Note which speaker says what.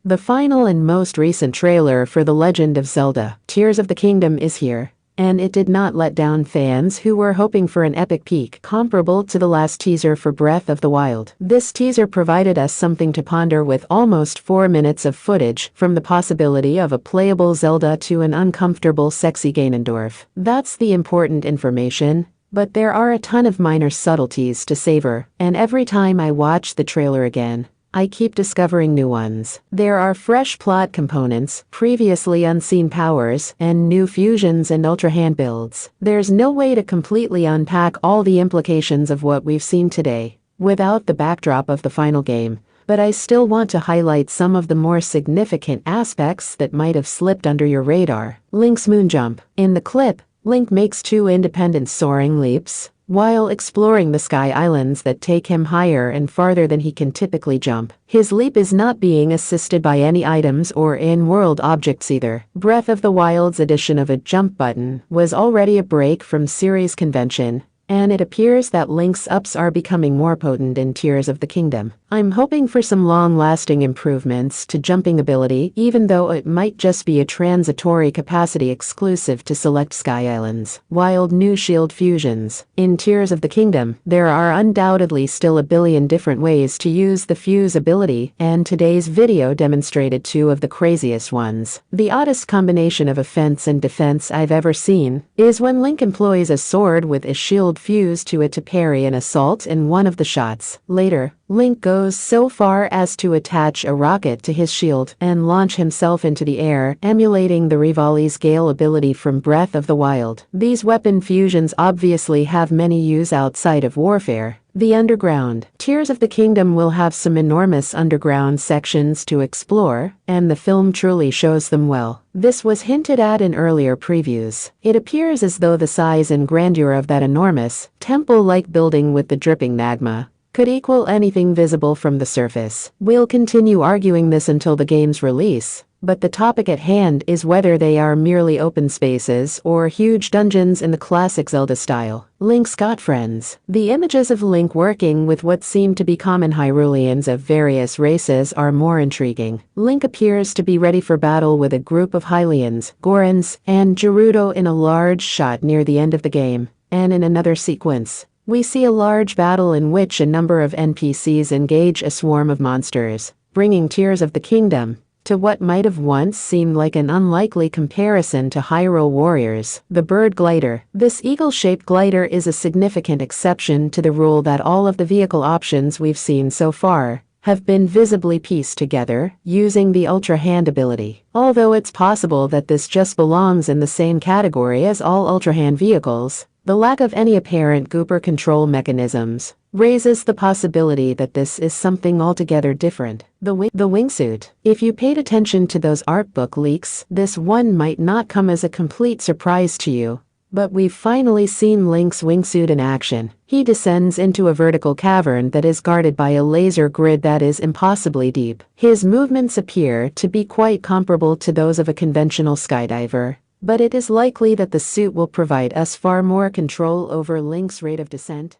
Speaker 1: The final and most recent trailer for The Legend of Zelda, Tears of the Kingdom is here, and it did not let down fans who were hoping for an epic peak comparable to the last teaser for Breath of the Wild. This teaser provided us something to ponder with almost 4 minutes of footage, from the possibility of a playable Zelda to an uncomfortable sexy Ganondorf. That's the important information. But there are a ton of minor subtleties to savor, and every time I watch the trailer again, I keep discovering new ones. There are fresh plot components, previously unseen powers, and new Fusions and Ultrahand builds. There's no way to completely unpack all the implications of what we've seen today without the backdrop of the final game, but I still want to highlight some of the more significant aspects that might have slipped under your radar. Link's moon jump. In the clip, Link makes 2 independent soaring leaps while exploring the sky islands that take him higher and farther than he can typically jump. His leap is not being assisted by any items or in-world objects either. Breath of the Wild's addition of a jump button was already a break from series convention, and it appears that Link's ups are becoming more potent in Tears of the Kingdom. I'm hoping for some long-lasting improvements to jumping ability, even though it might just be a transitory capacity exclusive to select sky islands. Wild new shield fusions. In Tears of the Kingdom, there are undoubtedly still a billion different ways to use the fuse ability, and today's video demonstrated 2 of the craziest ones. The oddest combination of offense and defense I've ever seen is when Link employs a sword with a shield fuse to it to parry an assault in one of the shots. Later, Link goes so far as to attach a rocket to his shield and launch himself into the air, emulating the Rivali's Gale ability from Breath of the Wild. These weapon fusions obviously have many use outside of warfare. The underground. Tears of the Kingdom will have some enormous underground sections to explore, and the film truly shows them well. This was hinted at in earlier previews. It appears as though the size and grandeur of that enormous, temple-like building with the dripping magma could equal anything visible from the surface. We'll continue arguing this until the game's release, but the topic at hand is whether they are merely open spaces or huge dungeons in the classic Zelda style. Link's got friends. The images of Link working with what seem to be common Hyruleans of various races are more intriguing. Link appears to be ready for battle with a group of Hylians, Gorons, and Gerudo in a large shot near the end of the game, and in another sequence, we see a large battle in which a number of NPCs engage a swarm of monsters, bringing Tears of the Kingdom to what might have once seemed like an unlikely comparison to Hyrule Warriors. The bird glider. This eagle-shaped glider is a significant exception to the rule that all of the vehicle options we've seen so far have been visibly pieced together using the Ultrahand ability. Although it's possible that this just belongs in the same category as all Ultrahand vehicles, the lack of any apparent Gooper control mechanisms raises the possibility that this is something altogether different. The wingsuit. If you paid attention to those art book leaks, this one might not come as a complete surprise to you, but we've finally seen Link's wingsuit in action. He descends into a vertical cavern that is guarded by a laser grid that is impossibly deep. His movements appear to be quite comparable to those of a conventional skydiver, but it is likely that the suit will provide us far more control over Link's rate of descent.